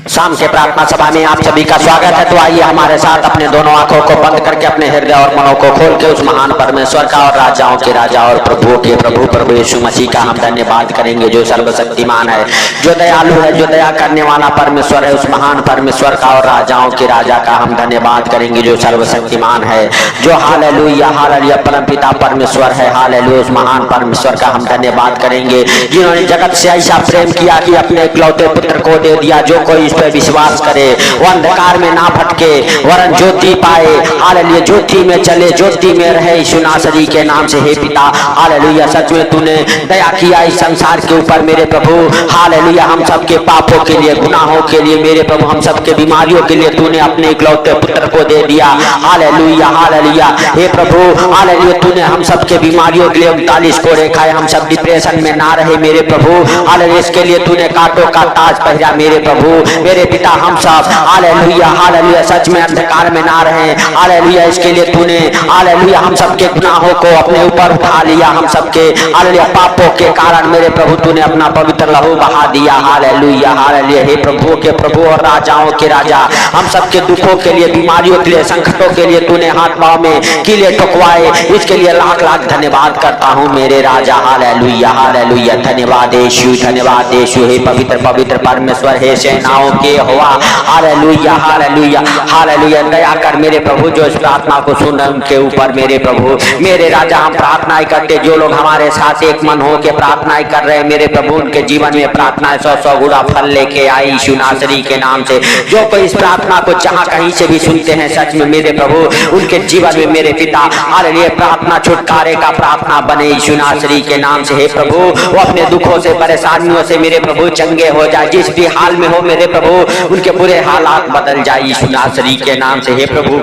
शाम के प्रार्थना सभा में आप सभी का स्वागत है। तो आइए हमारे साथ अपने दोनों आंखों को बंद करके अपने हृदय और मनों को खोल के उस महान परमेश्वर का और राजाओं के राजा और प्रभुओं के प्रभु प्रभु यीशु मसीह का हम धन्यवाद करेंगे, जो सर्वशक्तिमान है, जो दयालु है, जो दया करने वाला परमेश्वर है। उस महान परमेश्वर का और राजाओं के राजा का हम धन्यवाद करेंगे, जो सर्वशक्तिमान है, जो हालेलुया हालेलुया परमपिता परमेश्वर है। हालेलुया उस महान परमेश्वर का हम धन्यवाद करेंगे, जिन्होंने जगत से ऐसा प्रेम किया कि अपने इकलौते पुत्र को दे दिया। जो कोई इस पर विश्वास करे वो अंधकार में ना भटके वरन ज्योति पाए। हालेलुया ज्योति में चले, ज्योति में रहे यीशु नासरी के नाम से। हे पिता हालेलुया, सच में तूने दया किया इस संसार के ऊपर मेरे प्रभु। हालेलुया हम सबके पापों के लिए, गुनाहों के लिए मेरे प्रभु, हम सबके बीमारियों के लिए तूने अपने इकलौते पुत्र को दे दिया। हालेलुया हालेलुया हे प्रभु हालेलुया, तूने हम सबके बीमारियों के लिए 39 कोड़े खाए, हम सब डिप्रेशन में ना रहे मेरे प्रभु। हालेलुया इसके लिए तूने कांटों का ताज पहना मेरे प्रभु मेरे पिता। हम सब हालेलुया हालेलुया सच में अंधकार में ना रहे। हालेलुया इसके लिए तूने हालेलुया हम सबके गुनाहों को अपने ऊपर उठा लिया। हम सबके हालेलुया पापों के कारण मेरे प्रभु तूने अपना पवित्र लहू बहा दिया। हालेलुया हालेलुया हे प्रभुओं के प्रभु और राजाओं के राजा, हम सबके दुखों के लिए, बीमारियों के लिए, संकटों के लिए तूने हाथ पांव में कीले ठुकवाए। इसके लिए लाख लाख धन्यवाद करता हूँ मेरे राजा। हालेलुया हालेलुया धन्यवाद यीशु, धन्यवाद यीशु हे पवित्र पवित्र परमेश्वर, हे सेनाओं के हुआ। हालेलुया हालेलुया हालेलुया दया कर मेरे प्रभु, जो इस प्रार्थना को सुन रहे उनके ऊपर मेरे प्रभु मेरे राजा। हम प्रार्थनाएं करते, जो लोग हमारे साथ एक मन हो के प्रार्थनाएं कर रहे हैं मेरे प्रभु, उनके जीवन में प्रार्थनाएं 100 गुना फल लेके आई यीशु नासरी के नाम से। जो कोई इस प्रार्थना को जहां कहीं से भी सुनते हैं सच में मेरे प्रभु उनके जीवन में मेरे पिता हालेलुया प्रार्थना छुटकारे का प्रार्थना बने यीशु नासरी के नाम से। हे प्रभु वो अपने दुखों से, परेशानियों से मेरे प्रभु चंगे हो जाए, जिस भी हाल में हो मेरे प्रभु उनके बुरे हालात बदल जाए यीशु नासरी के नाम से। हे प्रभु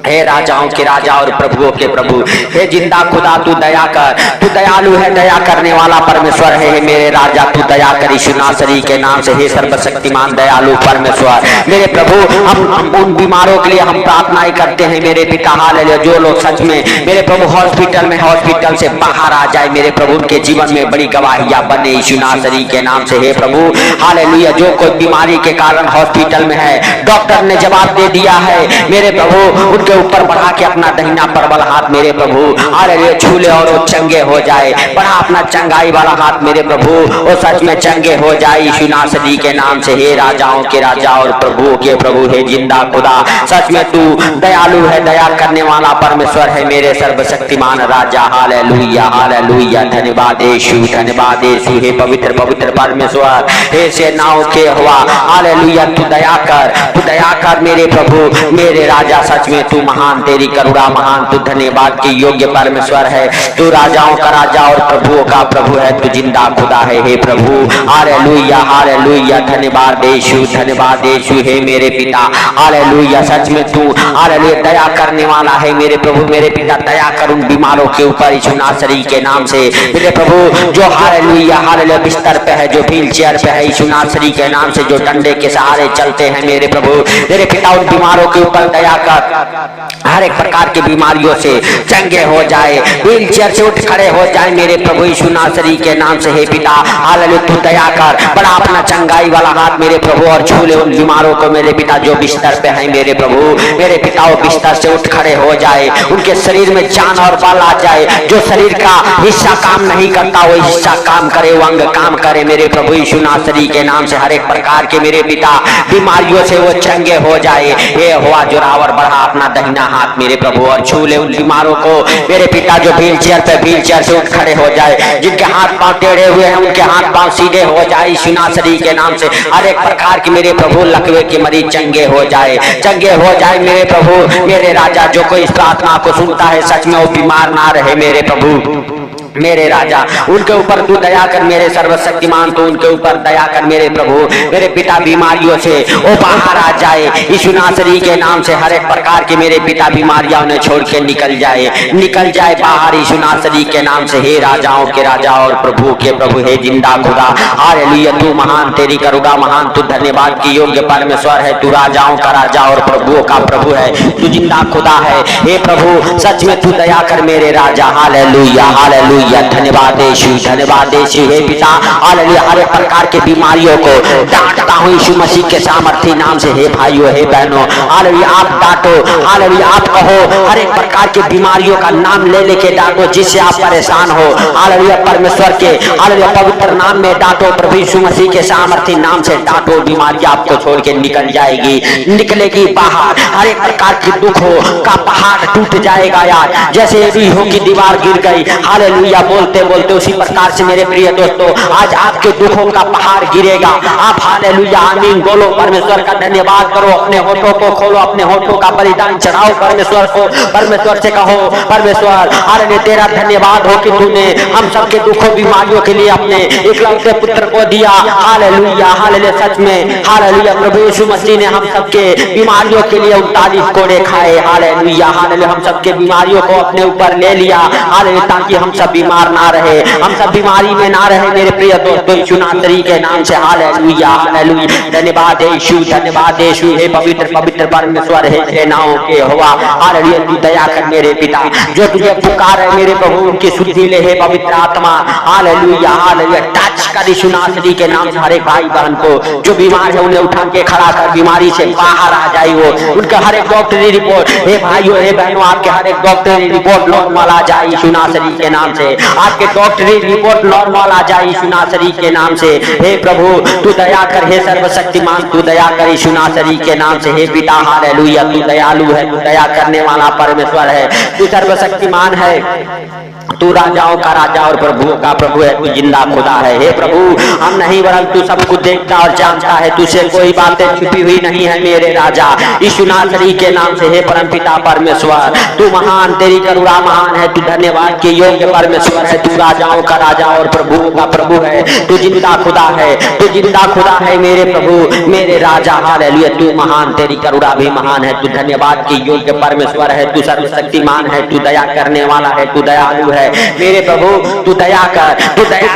हे राजाओं के राजा और प्रभुओं के प्रभु, हे जिंदा खुदा तू दया कर, तू दयालु है, दया करने वाला परमेश्वर है। हे मेरे राजा तू दया कर यीशु नासरी के नाम से। हे सर्वशक्तिमान दयालु परमेश्वर मेरे प्रभु, हम उन बीमारों के लिए हम प्रार्थनाएं करते हैं मेरे पिता। हालेलुया जो लोग सच में मेरे प्रभु हॉस्पिटल में, हॉस्पिटल से बाहर आ जाए मेरे प्रभु, उनके जीवन में बड़ी गवाहियां बने यीशु नासरी के नाम से। हे प्रभु हालेलुया जो कोई बीमारी के कारण हॉस्पिटल में है, डॉक्टर ने जवाब दे दिया है मेरे प्रभु, उनके ऊपर बढ़ा के अपना दहिना प्रबल हाथ मेरे प्रभु हालेलुया छू ले और वो चंगे हो जाए। बढ़ा अपना चंगाई वाला हाथ मेरे प्रभु, वो सच में चंगे हो जाए यीशु नासरी के नाम से। हे राजाओं के राजा और प्रभुओं के प्रभु, हे जिंदा खुदा सच में तू दयालु है, दया करने वाला परमेश्वर है मेरे सर्वशक्तिमान राजा। हालेलुया हालेलुया धन्यवाद यीशु, धन्यवाद यीशु हे पवित्र पवित्र परमेश्वर, हे सेनाओं के हुआ। हालेलुया तू दया कर मेरे प्रभु मेरे राजा, सच में तू महान, तेरी करुणा महान, तू धन्यवाद की योग्य परमेश्वर है। तू राजाओं का राजा और प्रभुओं का प्रभु है, तू जिंदा खुदा है। हे प्रभु हालेलुया हालेलुया धन्यवाद यीशु, धन्यवाद यीशु हे मेरे पिता। हालेलुया सच में तू हालेलुया दया करने वाला है मेरे प्रभु मेरे पिता। दया कर उन बीमारों के ऊपर यीशु नासरी के नाम से मेरे प्रभु, जो हालेलुया हालेलुया बिस्तर पे है, जो व्हील चेयर पे है यीशु नासरी के नाम से, जो डंडे के सहारे चलते हैं मेरे प्रभु मेरे पिता, उन बीमारों के ऊपर दया कर, हर एक प्रकार की बीमारियों से चंगे हो जाए, व्हील चेयर से उठ खड़े हो जाए मेरे प्रभु यीशु नासरी के नाम से। हे पिता हालेलुया तू दया कर, बड़ा अपना चंगाई वाला हाथ मेरे प्रभु और छू ले उन बीमारों को मेरे पिता, जो बिस्तर पे है मेरे प्रभु मेरे पिता, वो बिस्तर से उठ खड़े हो जाए, उनके शरीर में जान और बल आ जाए। जो शरीर का हिस्सा काम नहीं करता वो हिस्सा काम करे, वो अंग काम करे मेरे प्रभु यीशु नासरी के नाम से। हर एक प्रकार के मेरे पिता बीमारियों से वो चंगे हो जाए। हे हुआ जोरावर, बढ़ा अपना दहिना हाथ मेरे प्रभु और छू ले उन बीमारों को मेरे पिता, जो व्हील चेयर से उठ खड़े हो जाए, जिनके हाथ पांव टेढ़े हुए हैं उनके हाथ पांव सीधे हो जाए यीशु नासरी के नाम से। हर एक प्रकार के मेरे प्रभु लकवे के मरीज चंगे हो जाए, चंगे हो जाए मेरे प्रभु मेरे राजा। जो कोई इस प्रार्थना को सुनता है सच में वो बीमार ना रहे मेरे प्रभु मेरे राजा, उनके ऊपर तू दया कर मेरे सर्वशक्तिमान, तू उनके ऊपर दया कर मेरे प्रभु मेरे पिता। बीमारियों से वो बाहर आ जाए यीशु नासरी के नाम से। हर एक प्रकार के मेरे पिता बीमारियां उन्हें छोड़ के निकल जाए बाहर यीशु नासरी के नाम से। हे राजाओं के राजा और प्रभु के प्रभु, हे जिंदा खुदा हालेलुया तू महान, तेरी करुणा महान, तू धन्यवाद की योग्य परमेश्वर है। तू राजाओं का राजा और प्रभुओं का प्रभु है, तू जिंदा खुदा है। हे प्रभु सच में तू दया कर मेरे राजा। Hallelujah hallelujah hallelujah. धन्यवाद यीशु, धन्यवाद यीशु। हे पिता हालेलुया, हर एक प्रकार के बीमारियों को डांटता हूँ यीशु मसीह के सामर्थी नाम से। हे भाइयों, हे बहनों, हालेलुया, आप डांटो, हालेलुया, आप कहो, हर एक प्रकार की बीमारियों का नाम ले लेके डांटो जिससे आप परेशान हो। हालेलुया, परमेश्वर के हालेलुया पवित्र नाम में डांटो, प्रभु यीशु मसीह के सामर्थी नाम से डांटो, बीमारी आपको छोड़ के निकल जाएगी, निकलेगी बाहर। हर एक प्रकार की दुखों का पहाड़ टूट जाएगा यार, जैसे एरीहो की दीवार गिर गई। हालेलुया, बोलते बोलते उसी प्रकार से मेरे प्रिय दोस्तों आज आपके दुखों का पहाड़ गिरेगा। आप हालेलुया आमीन बोलो, परमेश्वर का धन्यवाद करो, अपने होठों को खोलो, अपने होठों का बलिदान चढ़ाओ परमेश्वर को। परमेश्वर से कहो, परमेश्वर हालेलुया तेरा धन्यवाद हो कि तूने हम सबके दुखों बीमारियों के लिए अपने इकलौते पुत्र को दिया। हालेलुया, हालेलुया, सच में हालेलुया प्रभु यीशु मसीह ने हम सबके बीमारियों के लिए 39 कोड़े खाए। हालेलुया, हालेलुया, हम सबके बीमारियों को अपने ऊपर ले लिया। हालेलुया, ताकि हम सब बीमार ना रहे, हम सब बीमारी में ना रहे मेरे प्रिय दोस्तों यीशु नासरी के नाम से। हालेलुया, हालेलुया, धन्यवाद यीशु, धन्यवाद यीशु। हे पवित्र पवित्र परमेश्वर, हे सेनाओं के यहोवा, हालेलुया, तू दया कर मेरे पिता, जो तुझे पुकार है मेरे प्रभु उनकी सुधि ले। हे पवित्र आत्मा, हालेलुया, हालेलुया, टच कर यीशु नासरी के नाम से हर एक भाई बहन को जो बीमार है उन्हें उठा के खड़ा कर बीमारी से बाहर आ जाए। वो उनका हर एक डॉक्टरी रिपोर्ट, हे भाइयों हे बहनों, आपके हर एक डॉक्टरी रिपोर्ट नॉर्मल आ जाए यीशु नासरी के नाम से। आपके डॉक्टरी रिपोर्ट नॉर्मल आ जाए यीशु नासरी के नाम से। हे प्रभु तू दया कर, हे सर्वशक्तिमान तू दया कर यीशु नासरी के नाम से। हे पिता हालेलुया, तू दयालु है, तू दया करने वाला परमेश्वर है, तू सर्वशक्तिमान है, तू राजाओं का राजा और प्रभुओं का प्रभु है, तू जिंदा खुदा है। हे प्रभु हम नहीं वरन तू सब कुछ देखता और जानता है, तुझसे कोई बातें छुपी हुई नहीं है मेरे राजा यीशु नासरी के नाम से। हे परमपिता परमेश्वर तू महान, तेरी करुणा महान है, तू धन्यवाद के योग्य परमेश्वर है, तू राजाओं का राजा और प्रभुओं का प्रभु है, तू जिंदा खुदा है, तू जिंदा खुदा है मेरे प्रभु मेरे राजा। हालेलुया, तू महान, तेरी करुणा भी महान है, तू धन्यवाद के योग्य परमेश्वर है, तू सर्वशक्तिमान है, तू दया करने वाला है, तू दयालु है मेरे प्रभु, तू दया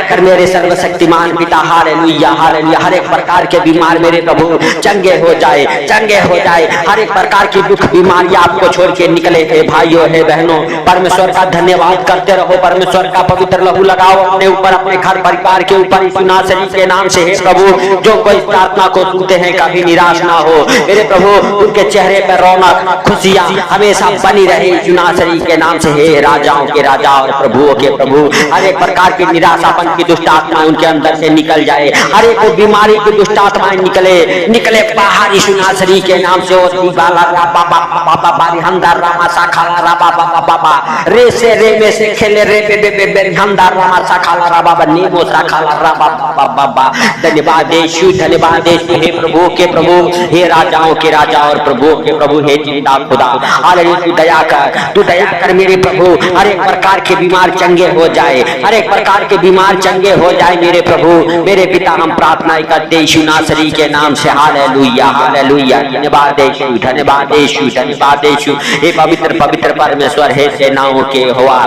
कर मेरे सर्वशक्तिमान पिता। हालेलुया, हालेलुया, हर एक प्रकार के बीमार मेरे प्रभु चंगे हो जाए, चंगे हो जाए, हर एक प्रकार की दुख बीमारी आपको छोड़ के निकले। हे भाइयों हे बहनों, परमेश्वर का धन्यवाद करते रहो, परमेश्वर का पवित्र लहू लगाओ अपने ऊपर, अपने घर परिवार के ऊपर यीशु नासरी के नाम से। हे प्रभु जो कोई प्रार्थना को सुनते हैं कभी निराश ना हो मेरे प्रभु, उनके चेहरे पर रौनक खुशियां हमेशा बनी रहे यीशु नासरी के नाम से। हे राजाओं के राजा और प्रभुओं के प्रभु, हर एक प्रकार की निराशापन की दुष्ट आत्माएं उनके अंदर से निकल जाए, हर एक बीमारी की दुष्ट आत्माएं निकले बाहर यीशु नासरी के नाम से। ओ दीवाला राबा बाबा बारी हंदार रामा साखाला राबा बाबा बाबा रे से रे में से खेले रे बे बे बे बे हंदार रामा साखाला राबा नीमो साखाला राबा बाबा बाबा। धन्यवाद यीशु, धन्यवाद यीशु। हे प्रभु के प्रभु, हे राजाओं के राजा और प्रभुओं के प्रभु, हे जिंदा खुदा, हालेलुया, तू दया कर मेरे प्रभु, हर एक प्रकार के बीमार चंगे हो जाए, हर एक प्रकार के बीमार चंगे हो जाए मेरे प्रभु मेरे पिता। हम प्रार्थना करते यीशु नासरी के नाम से। हालेलुया, हालेलुया, धन्यवाद यीशु, धन्यवाद यीशु, धन्यवाद यीशु। हे पवित्र पवित्र परमेश्वर, हे सेनाओं के यहोवा,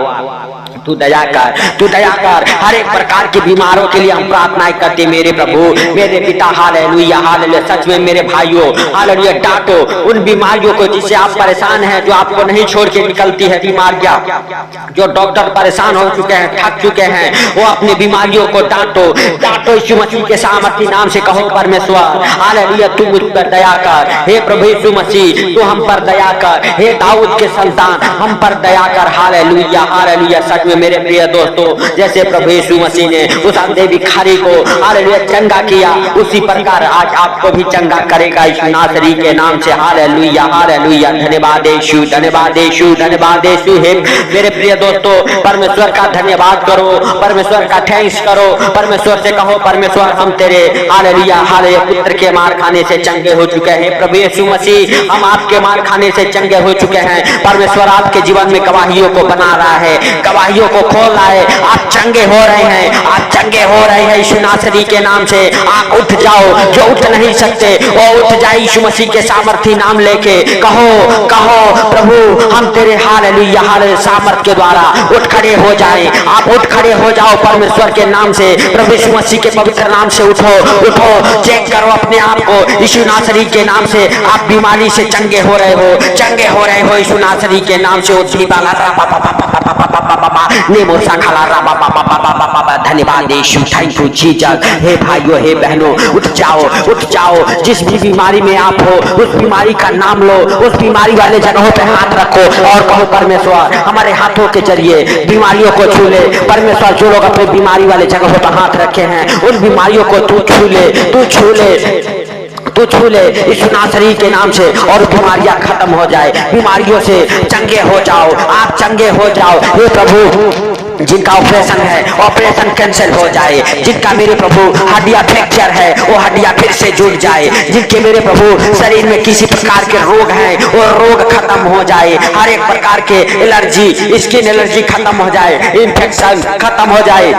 तू दया कर हर एक प्रकार के बीमारों के लिए हम प्रार्थनाएं करते मेरे प्रभु मेरे पिता। हालेलुया, हालेलुया, सच में मेरे भाइयों हालेलुया, डांटो उन बीमारियों को जिससे आप परेशान हैं, जो आपको नहीं छोड़ के निकलती है बीमारियां, जो डॉक्टर परेशान हो चुके हैं, थक चुके हैं, वो अपनी बीमारियों को डांटो यीशु मसीह के सामर्थी नाम से। कहो परमेश्वर हालेलुया, तू मुझ पर दया कर, हे प्रभु यीशु मसीह तू हम पर दया कर, हे दाऊद के संतान हम पर दया कर। हालेलुया, हालेलुया, सच में मेरे प्रिय दोस्तों जैसे प्रभु यीशु मसीह ने उस अंधे भिखारी को हालेलुया चंगा किया, उसी प्रकार आज आपको भी चंगा करेगा यीशु नासरी के नाम से। हालेलुया, हालेलुया, धन्यवाद यीशु, धन्यवाद यीशु, धन्यवाद यीशु। हे मेरे प्रिय दोस्तों परमेश्वर का धन्यवाद करो, परमेश्वर का थैंक्स करो, परमेश्वर से कहो परमेश्वर हम तेरे हालेलुया हालेलुया पुत्र के मार खाने से चंगे हो चुके हैं। प्रभु यीशु मसीह हम आपके मार खाने से चंगे हो चुके हैं। परमेश्वर आपके जीवन में गवाहियों को बना रहा है, गवाहियों को खोल रहा है, आप चंगे हो रहे हैं, आप चंगे हो रहे हैं यीशु नासरी के नाम से। आप उठ जाओ, जो उठ नहीं सकते वो उठ जाए यीशु मसीह के सामर्थी नाम लेके। कहो प्रभु हम तेरे हालेलुया हालेलुया सामर्थ के द्वारा उठ खड़े हो जाए। आप उठ खड़े हो जाओ परमेश्वर के नाम से, प्रभु यीशु मसीह के पवित्र नाम से उठो, चेक करो अपने आप को यीशु नासरी के नाम से। आप बीमारी से चंगे हो रहे हो, चंगे हो रहे हो यीशु नासरी के नाम से। नेमो साखाला राबा बाबा बाबा बाबा। धन्यवाद यीशु, थैंक यू जीसस। हे भाइयों हे बहनों, उठ जाओ उठ जाओ। जिस भी बीमारी में आप हो उस बीमारी का नाम लो, उस बीमारी वाले जगहों पे हाथ रखो और कहो परमेश्वर हमारे हाथों के जरिए बीमारियों को छू ले। परमेश्वर जो लोग अपने बीमारी वाले जगहों पर हाथ रखे हैं उन बीमारियों को तू छू ले, तू छू ले, तू छू ले इस नासरी के नाम से और बीमारियां खत्म हो जाए। बीमारियों से चंगे हो जाओ, आप चंगे हो जाओ। हे प्रभु जिनका ऑपरेशन है ऑपरेशन कैंसिल हो जाए, जिनका मेरे प्रभु हड्डियां फ्रैक्चर है वो हड्डियां फिर से जुड़ जाए, जिनके मेरे प्रभु शरीर में किसी प्रकार के रोग हैं वो रोग खत्म हो जाए। हर एक प्रकार के एलर्जी, स्किन एलर्जी खत्म हो जाए, इन्फेक्शन खत्म हो जाए,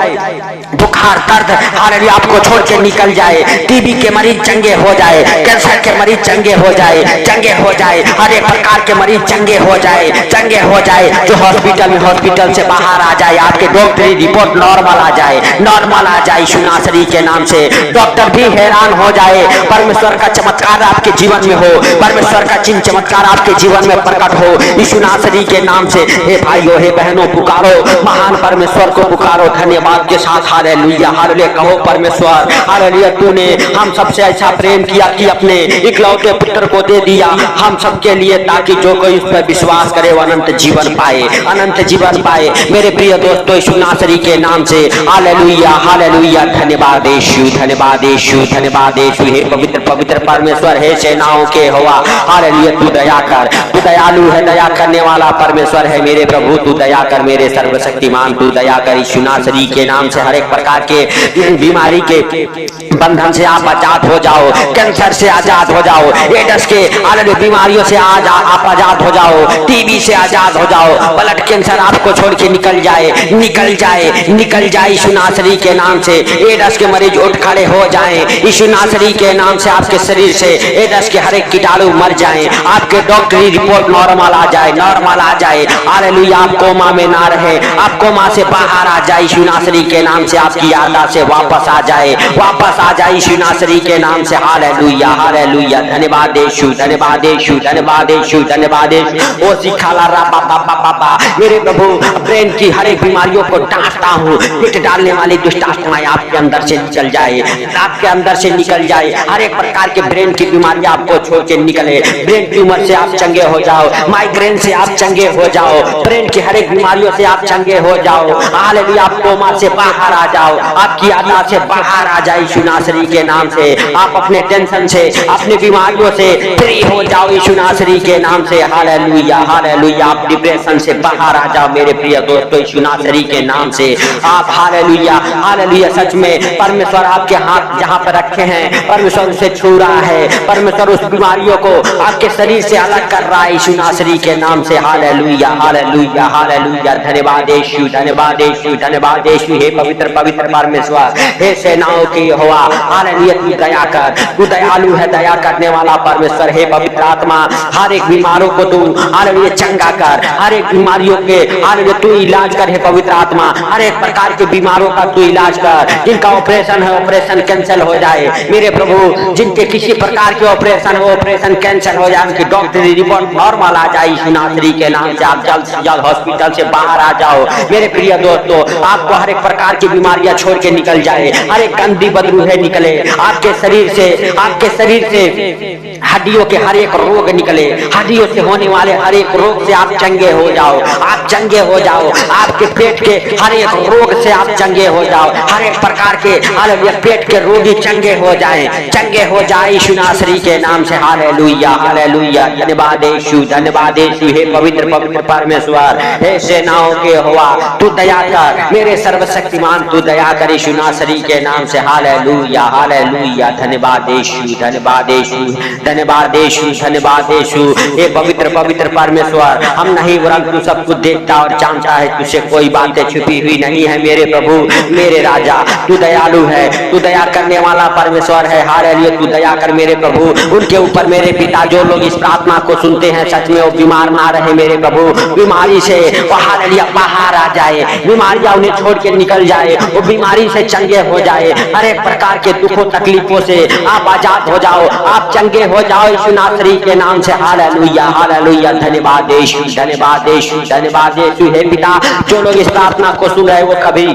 बुखार दर्द हालेलुया आपको छोड़ के निकल जाए। टीबी के मरीज चंगे हो जाए, कैंसर के मरीज चंगे हो जाए, चंगे हो जाए। हर एक प्रकार के मरीज चंगे हो जाए, चंगे हो जाए। जो हॉस्पिटल में हॉस्पिटल से बाहर आ जाए, आपके डॉक्टरी रिपोर्ट नॉर्मल आ जाए, नॉर्मल आ जाए यीशु नासरी के नाम से। डॉक्टर भी हैरान हो जाए। परमेश्वर का चमत्कार आपके जीवन में हो, परमेश्वर का चिन्ह चमत्कार आपके जीवन में प्रकट हो यीशु नासरी के नाम से। हे भाइयों हे बहनों पुकारो, महान परमेश्वर को पुकारो धन्यवाद के साथ। हालेलुया हालेलुया कहो परमेश्वर हालेलुया तूने हम सबसे ऐसा प्रेम किया कि अपने इकलौते पुत्र को दे दिया हम सबके लिए, ताकि जो कोई उस पर विश्वास करे वो अनंत जीवन पाए, अनंत जीवन पाए। मेरे प्रिय दोस्तों यीशु नासरी के नाम से हालेलुया हालेलुया। धन्यवाद यीशु, धन्यवाद यीशु, धन्यवाद यीशु। हे पवित्र पवित्र परमेश्वर, हे सेनाओं के यहोवा हालेलुया तू दया कर, तू दयालु है, दया करने वाला परमेश्वर है मेरे प्रभु। तू दया कर मेरे सर्वशक्तिमान, तू दया कर यीशु नासरी के नाम से। हर एक प्रकार के बीमारी के बंधन से आप आजाद हो जाओ, कैंसर से आजाद हो जाओ, एड्स के अलग बीमारियों से आप आजाद हो जाओ, टीबी से आजाद हो जाओ, ब्लड कैंसर आपको छोड़ के निकल जाए, निकल जाए, निकल जाए यीशु नासरी के नाम से। एड्स के मरीज उठ खड़े हो जाएं यीशु नासरी के नाम से। आपके शरीर से एड्स के हर एक कीटाणु मर जाएं, आपके डॉक्टरी रिपोर्ट नॉर्मल आ जाए, नॉर्मल आ जाए। हालेलुया आप कोमा में ना रहे, आप कोमा से बाहर आ जाए यीशु नासरी के नाम से। आपकी याददाश्त से वापस आ जाए, वापस आ जाए यीशु नासरी के नाम से। हालेलुया हालेलुया धन्यवाद यीशु, धन्यवाद यीशु, धन्यवाद यीशु, धन्यवाद यीशु। ओ सिखाला राबा बाबा बाबा मेरे प्रभु ब्रेन की हर एक बीमारियों को डांटता हूँ, पिट डालने वाली दुष्ट आत्माएं आपके अंदर से निकल जाए, आपके अंदर से निकल जाए। हर एक प्रकार के ब्रेन की बीमारियां आपको छोड़ के निकले। ब्रेन ट्यूमर से आप चंगे हो जाओ, माइग्रेन से आप चंगे हो जाओ, ब्रेन की हर एक बीमारियों से आप चंगे हो जाओ। हालेलुया आप कोमा से बाहर आ जाओ, आपकी आदत से बाहर आ जाए यीशु नासरी के नाम से। आप अपने टेंशन से अपने बीमारियों से फ्री हो जाओ यीशु नासरी के नाम से। हालेलुया हालेलुया आप डिप्रेशन से बाहर आ जाओ मेरे प्रिय दोस्तों यीशु नासरी के नाम से। आप हालेलुया हालेलुया सच में परमेश्वर आपके हाथ जहां पर रखे हैं परमेश्वर उसे छू रहा है, परमेश्वर उस बीमारियों को आपके शरीर से अलग कर रहा है यीशु नासरी के नाम से। हालेलुया हालेलुया हालेलुया धन्यवाद यीशु, धन्यवाद यीशु, धन्यवाद यीशु। हे पवित्र पवित्र परमेश्वर, हे सेनाओं की यहोवा हालेलुया तू दया कर, तू दयालु है, दया करने वाला परमेश्वर। हे पवित्र आत्मा हर एक बीमारों को तू हालेलुया चंगा कर, हर एक बीमारियों के हालेलुया तू इलाज कर। हे पवित्र आत्मा हर एक प्रकार के बीमारों का तू इलाज कर, जिनका ऑपरेशन है ऑपरेशन कैंसिल हो जाए मेरे प्रभु, जिनके किसी प्रकार के ऑपरेशन हो ऑपरेशन कैंसिल हो जाए, उनकी डॉक्टरी रिपोर्ट नॉर्मल आ जाए यीशु नासरी के नाम से। आप जल्द से जल्द हॉस्पिटल से बाहर आ जाओ मेरे प्रिय दोस्तों। आपको हर एक प्रकार की बीमारियां छोड़ के निकल जाए, हर एक गंदी बदबू है निकले आपके शरीर से, आपके शरीर से हड्डियों के हर एक रोग निकले, हड्डियों से होने वाले हर एक रोग से आप चंगे हो जाओ, आप चंगे हो जाओ। आपके पेट के हर एक रोग से आप चंगे हो जाओ, हर एक प्रकार के हालेलुया पेट के रोगी चंगे हो जाएं, चंगे हो जाए यीशु नासरी के नाम से। हालेलुया हालेलुया धन्यवाद यीशु, धन्यवाद यीशु। हे पवित्र पवित्र परमेश्वर, हे सेनाओं के यहोवा तू दया कर मेरे सर्वशक्तिमान, तू दया कर यीशु नासरी के नाम से। हालेलुया हालेलुया धन्यवाद यीशु, धन्यवाद यीशु, धन्यवाद यीशु, धन्यवाद यीशु। हे पवित्र पवित्र परमेश्वर, हम नहीं वरन तू सब कुछ देखता और जानता है, तुझसे कोई बातें छुपी हुई नहीं है मेरे प्रभु मेरे राजा। तू दयालु है, तू दया करने वाला परमेश्वर है। हालेलुया तू दया कर मेरे प्रभु उनके ऊपर मेरे पिता। जो लोग इस प्रार्थना को सुनते हैं सच में वो बीमार ना रहे मेरे प्रभु, बीमारी से हालेलुया बाहर आ जाए, बीमारियां उन्हें छोड़ के निकल जाए, वो बीमारी से चंगे हो जाए। हर एक प्रकार के दुखों तकलीफों से आप आजाद हो जाओ, आप चंगे हो जाओ यीशु नासरी के नाम से। हालेलुया हालेलुया धन्यवाद यीशु, धन्यवाद यीशु, धन्यवाद यीशु। हे पिता जो लोग इस प्रार्थना को सुन रहे वो कभी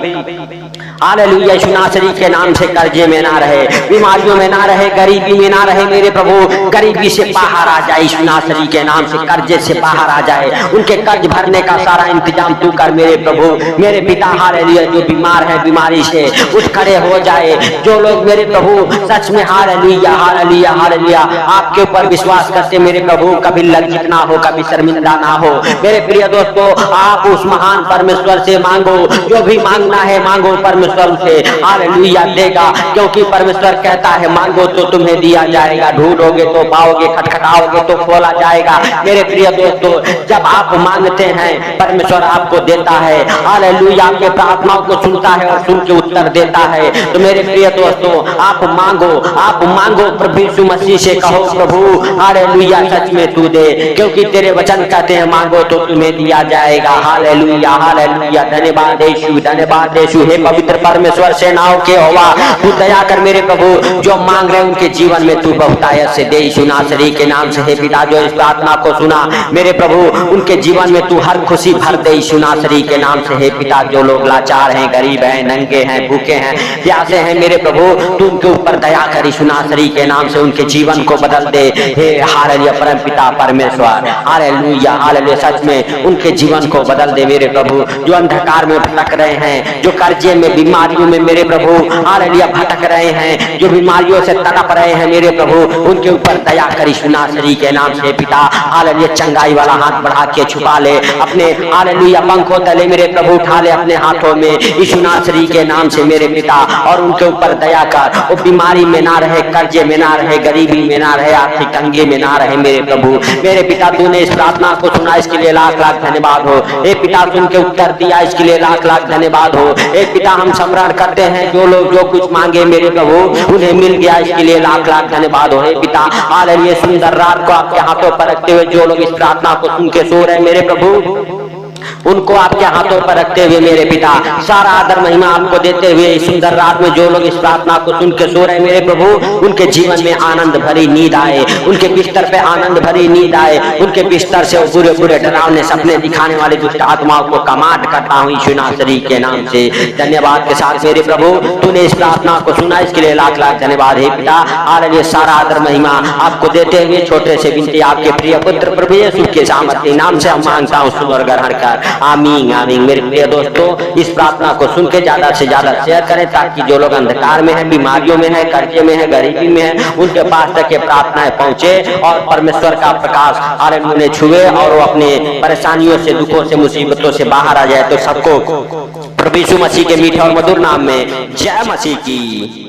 हालेलुया यीशु नासरी के नाम से कर्जे में ना रहे, बीमारियों में ना रहे, गरीबी में ना रहे मेरे प्रभु, गरीबी से बाहर आ जाए यीशु नासरी के नाम से, कर्जे से बाहर आ जाए, उनके कर्ज भरने का सारा इंतजाम तू कर मेरे प्रभु। मेरे पिता हालेलुया जो बीमार है बीमारी से उठ खड़े हो जाए, जो लोग मेरे प्रभु सच में हालेलुया हालेलुया हालेलुया आपके ऊपर विश्वास करते मेरे प्रभु, कभी लज्जित ना हो, कभी शर्मिंदा ना हो। मेरे प्रिय दोस्तों, आप उस महान परमेश्वर से मांगो, जो भी मांगना है मांगो परमेश्वर से, हालेलुया देगा, क्योंकि परमेश्वर कहता है मांगो तो तुम्हें दिया जाएगा, ढूंढोगे तो पाओगे, खटखटाओगे तो खोला जाएगा। मेरे प्रिय दोस्तों, जब आप मांगते हैं परमेश्वर आपको देता है, हालेलुया आपके प्रार्थनाओं को सुनता है और सुन के उत्तर देता है। तो मेरे प्रिय दोस्तों, आप मांगो प्रभु यीशु मसीह से, कहो प्रभु हालेलुया सच में तू दे, क्योंकि तेरे वचन कहते हैं मांगो तो तुम्हें दिया जाएगा। हालेलुया हालेलुया धन्यवाद यीशु, धन्यवाद यीशु। हे पवित्र परमेश्वर सेनाओं के यहोवा, तू दया कर मेरे प्रभु, जो मांग रहे उनके जीवन में तू बहुतायत से दे यीशु नासरी के नाम से। हे पिता जो इस प्रार्थना को सुना मेरे प्रभु, उनके जीवन में तू हर खुशी भर दे यीशु नासरी के नाम से। हे पिता जो लोग लाचार हैं, गरीब हैं, नंगे हैं, भूखे हैं, प्यासे हैं मेरे प्रभु, तू उनके ऊपर दया कर यीशु नासरी के नाम से, उनके जीवन को बदल दे। हे हालेलुया परम पिता परमेश्वर, हालेलुया हालेलुया सच में उनके जीवन को बदल दे मेरे प्रभु, जो अंधकार में भटक रहे हैं, जो कर्जे में बीमारियों में मेरे प्रभु हालेलुया भटक रहे हैं, जो बीमारियों से तड़प रहे हैं मेरे प्रभु, उनके ऊपर दया कर यीशु नासरी के नाम से। पिता हालेलुया चंगाई वाला हाथ बढ़ा के छुपा ले, अपने हालेलुया पंखों तले मेरे प्रभु उठा ले अपने हाथों में यीशु नासरी के नाम से मेरे पिता, और उनके ऊपर दया कर, वो बीमारी में ना रहे, कर्जे में ना रहे, गरीबी में ना रहे, आर्थिक तंगी में ना रहे मेरे प्रभु। मेरे पिता तूने इस प्रार्थना को सुना, इसके लिए लाख लाख धन्यवाद हो। हे पिता सुन के उत्तर दिया, इसके लिए लाख लाख धन्यवाद हो। हे पिता हम स्मरण करते हैं जो लोग जो कुछ मांगे मेरे प्रभु उन्हें मिल गया, इसके लिए लाख लाख धन्यवाद हो। हे पिता हालेलुया सुंदर रात को आपके हाथों पर रखते हुए जो लोग इस प्रार्थना को सुन के सो रहे मेरे प्रभु, उनको आपके हाथों पर रखते हुए मेरे पिता सारा आदर महिमा आपको देते हुए इस सुंदर रात में जो लोग इस प्रार्थना को सुन के सो रहे मेरे प्रभु, उनके जीवन में आनंद भरी नींद आए, उनके बिस्तर पे आनंद भरी नींद आए, उनके बिस्तर से बुरे बुरे डरावने सपने दिखाने वाली दुष्ट आत्माओं को कमांड करता हूँ यीशु नासरी के नाम से। धन्यवाद के साथ मेरे प्रभु तूने इस प्रार्थना को सुना, इसके लिए लाख लाख धन्यवाद। हे पिता हालेलुया सारा आदर महिमा आपको देते हुए छोटे से विनती आपके प्रिय पुत्र प्रभु यीशु के सामर्थ्य नाम से हम मांगता हूँ, सुन और ग्रहण कर, आमीन आमीन। मेरे प्रिय दोस्तों, इस प्रार्थना को सुन के ज्यादा से ज्यादा शेयर करें, ताकि जो लोग अंधकार में है, बीमारियों में है, कर्जे में है, गरीबी में है, उनके पास तक ये प्रार्थनाएं पहुंचे और परमेश्वर का प्रकाश हालेलुया छुए और वो अपने परेशानियों से, दुखों से, मुसीबतों से बाहर आ जाए। तो सबको प्रभु यीशु मसीह के मीठे और मधुर नाम में जय मसीह की।